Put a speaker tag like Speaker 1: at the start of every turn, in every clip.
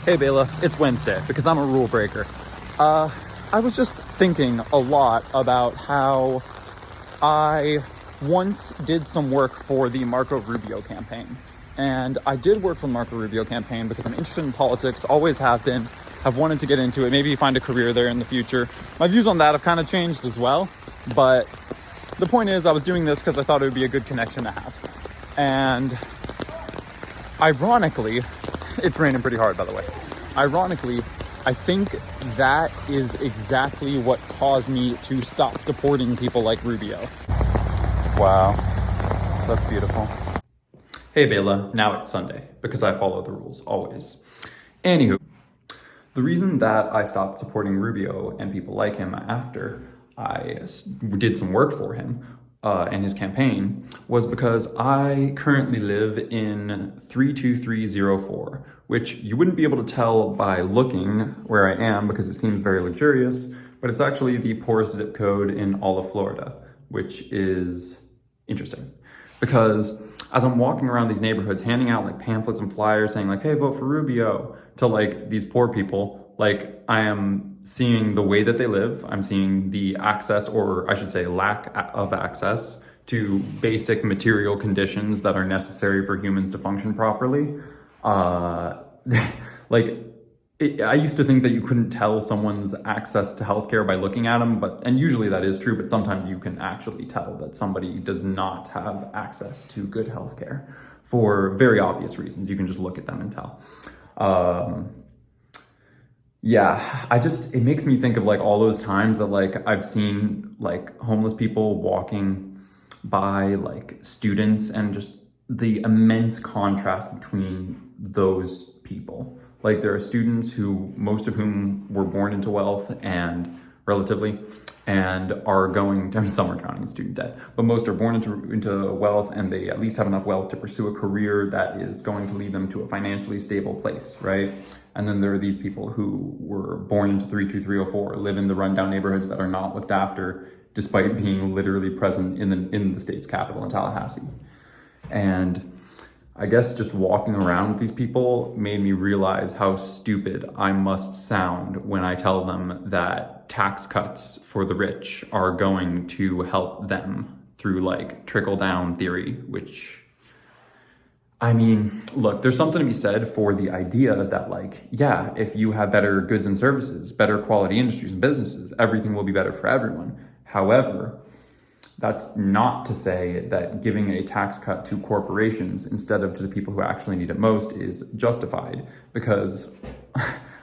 Speaker 1: Hey Bela, it's Wednesday because I'm a rule breaker. I was just thinking a lot about how I once did some work for the Marco Rubio campaign. And I did work for the Marco Rubio campaign because I'm interested in politics, always have been, have wanted to get into it, maybe find a career there in the future. My views on that have kind of changed as well, but the point is I was doing this because I thought it would be a good connection to have. And ironically, it's raining pretty hard, by the way. Ironically, I think that is exactly what caused me to stop supporting people like Rubio. Wow, that's beautiful. Hey Bela, now it's Sunday, because I follow the rules, always. Anywho, the reason that I stopped supporting Rubio and people like him after I did some work for him and his campaign was because I currently live in 32304, which you wouldn't be able to tell by looking where I am because it seems very luxurious, but it's actually the poorest zip code in all of Florida, which is interesting because as I'm walking around these neighborhoods handing out like pamphlets and flyers saying like, hey, vote for Rubio to like these poor people, like I am seeing the way that they live. I'm seeing the access, or I should say lack of access to basic material conditions that are necessary for humans to function properly. I used to think that you couldn't tell someone's access to healthcare by looking at them, and usually that is true, but sometimes you can actually tell that somebody does not have access to good healthcare for very obvious reasons. You can just look at them and tell. It makes me think of like all those times that like I've seen like homeless people walking by like students and just the immense contrast between those people. Like there are students who, most of whom were born into wealth and relatively, and are going to, some are drowning in student debt, but most are born into wealth and they at least have enough wealth to pursue a career that is going to lead them to a financially stable place, right? And then there are these people who were born into 32304, live in the rundown neighborhoods that are not looked after, despite being literally present in the state's capital in Tallahassee. And I guess just walking around with these people made me realize how stupid I must sound when I tell them that tax cuts for the rich are going to help them through like trickle down theory, which, I mean, look, there's something to be said for the idea that like, yeah, if you have better goods and services, better quality industries and businesses, everything will be better for everyone. However, that's not to say that giving a tax cut to corporations instead of to the people who actually need it most is justified. Because,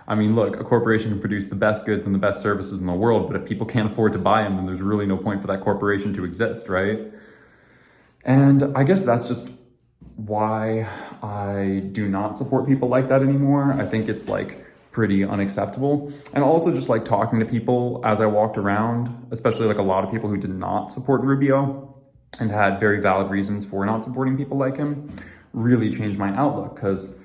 Speaker 1: I mean, look, a corporation can produce the best goods and the best services in the world, but if people can't afford to buy them, then there's really no point for that corporation to exist, right? And I guess that's just why I do not support people like that anymore. I think it's like pretty unacceptable. And also just like talking to people as I walked around, especially like a lot of people who did not support Rubio and had very valid reasons for not supporting people like him, really changed my outlook. Because,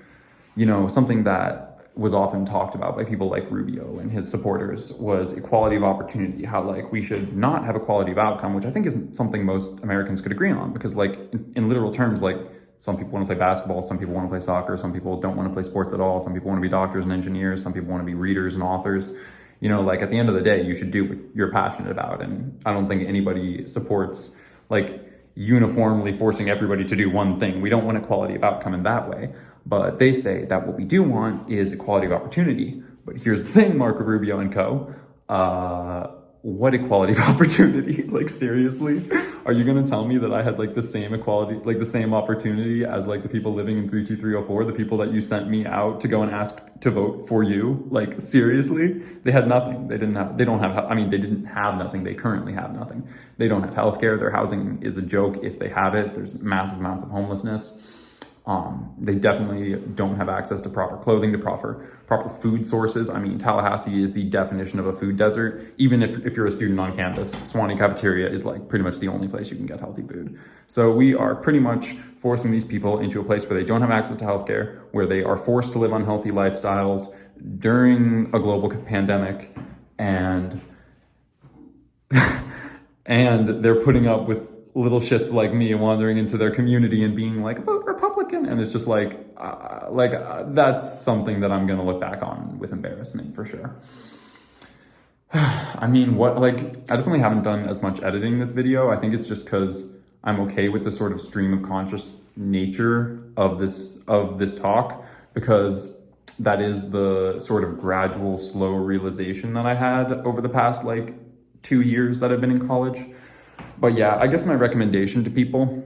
Speaker 1: you know, something that was often talked about by people like Rubio and his supporters was equality of opportunity, how like we should not have equality of outcome, which I think is something most Americans could agree on, because like in literal terms, like some people want to play basketball, some people want to play soccer, some people don't want to play sports at all, some people want to be doctors and engineers, some people want to be readers and authors. You know, like at the end of the day, you should do what you're passionate about. And I don't think anybody supports like uniformly forcing everybody to do one thing. We don't want equality of outcome in that way. But they say that what we do want is equality of opportunity. But here's the thing, Marco Rubio and co. What equality of opportunity? Like seriously? Are you gonna tell me that I had like the same equality, like the same opportunity as like the people living in 32304, the people that you sent me out to go and ask to vote for you? Like seriously? They had nothing. They didn't have nothing. They currently have nothing. They don't have healthcare. Their housing is a joke if they have it. There's massive amounts of homelessness. They definitely don't have access to proper clothing, to proper food sources. I mean, Tallahassee is the definition of a food desert. Even if you're a student on campus, Swanee Cafeteria is like pretty much the only place you can get healthy food. So we are pretty much forcing these people into a place where they don't have access to healthcare, where they are forced to live unhealthy lifestyles during a global pandemic, and and they're putting up with little shits like me wandering into their community and being like, vote Republican. And it's just that's something that I'm going to look back on with embarrassment for sure. I mean, I definitely haven't done as much editing this video. I think it's just because I'm okay with the sort of stream of conscious nature of this talk, because that is the sort of gradual, slow realization that I had over the past 2 years that I've been in college. But yeah, I guess my recommendation to people,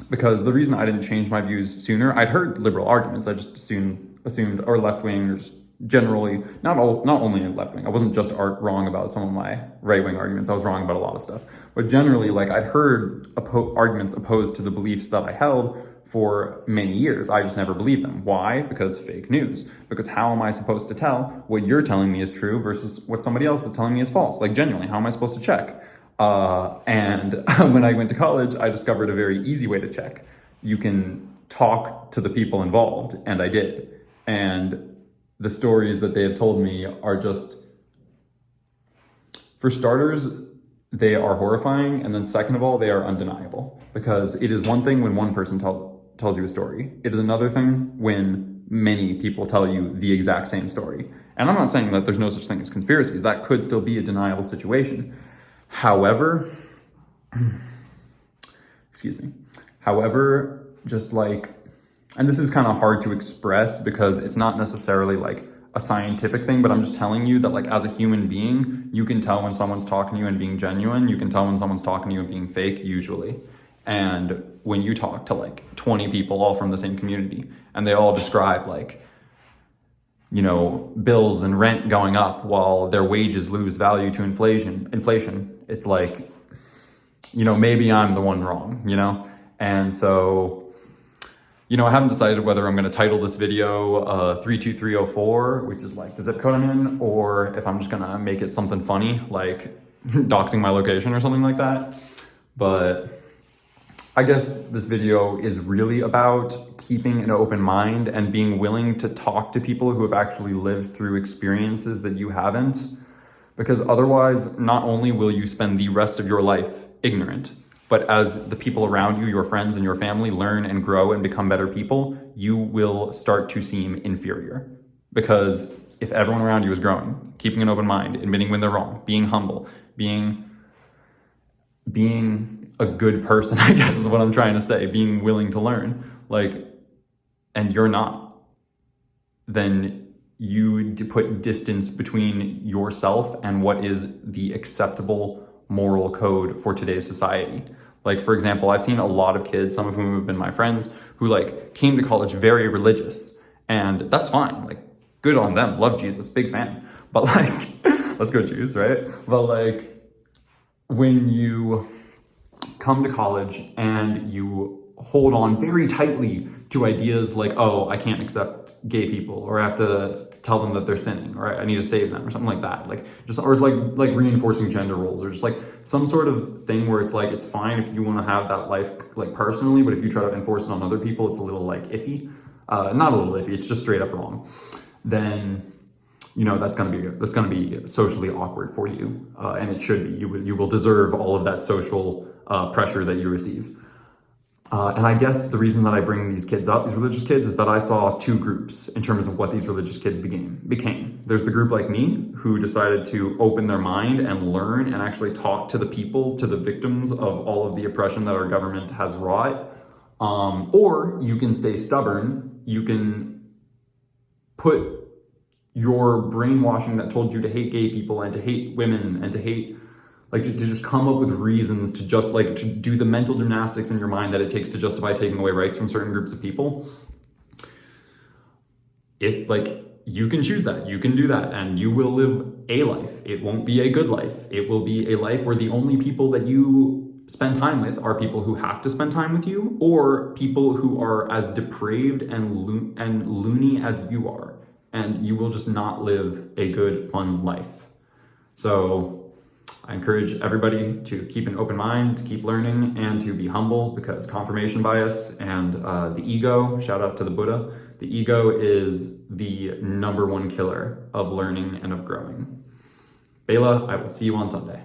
Speaker 1: because the reason I didn't change my views sooner, I'd heard liberal arguments. I just assumed or left-wing, or just generally, not only left-wing. I wasn't just wrong about some of my right-wing arguments. I was wrong about a lot of stuff. But generally, I'd heard arguments opposed to the beliefs that I held for many years. I just never believed them. Why? Because fake news. Because how am I supposed to tell what you're telling me is true versus what somebody else is telling me is false? Genuinely, how am I supposed to check? And when I went to college, I discovered a very easy way to check. You can talk to the people involved, and I did. And the stories that they have told me are just, for starters, they are horrifying. And then second of all, they are undeniable. Because it is one thing when one person tells you a story. It is another thing when many people tell you the exact same story. And I'm not saying that there's no such thing as conspiracies. That could still be a deniable situation. However, and this is kind of hard to express because it's not necessarily a scientific thing, but I'm just telling you that as a human being, you can tell when someone's talking to you and being genuine. You can tell when someone's talking to you and being fake, usually. And when you talk to 20 people all from the same community and they all describe bills and rent going up while their wages lose value to inflation, it's maybe I'm the one wrong, And so, I haven't decided whether I'm going to title this video 32304, which is the zip code I'm in, or if I'm just going to make it something funny, doxing my location or something like that. But I guess this video is really about keeping an open mind and being willing to talk to people who have actually lived through experiences that you haven't. Because otherwise, not only will you spend the rest of your life ignorant, but as the people around you, your friends and your family, learn and grow and become better people, you will start to seem inferior. Because if everyone around you is growing, keeping an open mind, admitting when they're wrong, being humble, being a good person, I guess is what I'm trying to say, being willing to learn, and you're not, then you put distance between yourself and what is the acceptable moral code for today's society. For example, I've seen a lot of kids, some of whom have been my friends, who came to college very religious, and that's fine. Good on them. Love Jesus, big fan. But let's go Jews, right? But when you come to college and you hold on very tightly to ideas oh, I can't accept gay people, or I have to tell them that they're sinning, or I need to save them, or something like that. Or reinforcing gender roles, or just some sort of thing where it's fine if you want to have that life personally, but if you try to enforce it on other people, it's a little iffy. Not a little iffy, it's just straight up wrong. Then that's gonna be socially awkward for you, and it should be. You will deserve all of that social pressure that you receive. And I guess the reason that I bring these religious kids, is that I saw two groups in terms of what these religious kids became. There's the group like me, who decided to open their mind and learn and actually talk to the people, to the victims of all of the oppression that our government has wrought. Or you can stay stubborn. You can put your brainwashing that told you to hate gay people and to hate women and to hate, to just come up with reasons to just to do the mental gymnastics in your mind that it takes to justify taking away rights from certain groups of people. If you can choose that, you can do that, and you will live a life. It won't be a good life. It will be a life where the only people that you spend time with are people who have to spend time with you, or people who are as depraved and loony as you are. And you will just not live a good, fun life. So I encourage everybody to keep an open mind, to keep learning, and to be humble, because confirmation bias and the ego, shout out to the Buddha, the ego is the #1 killer of learning and of growing. Bela, I will see you on Sunday.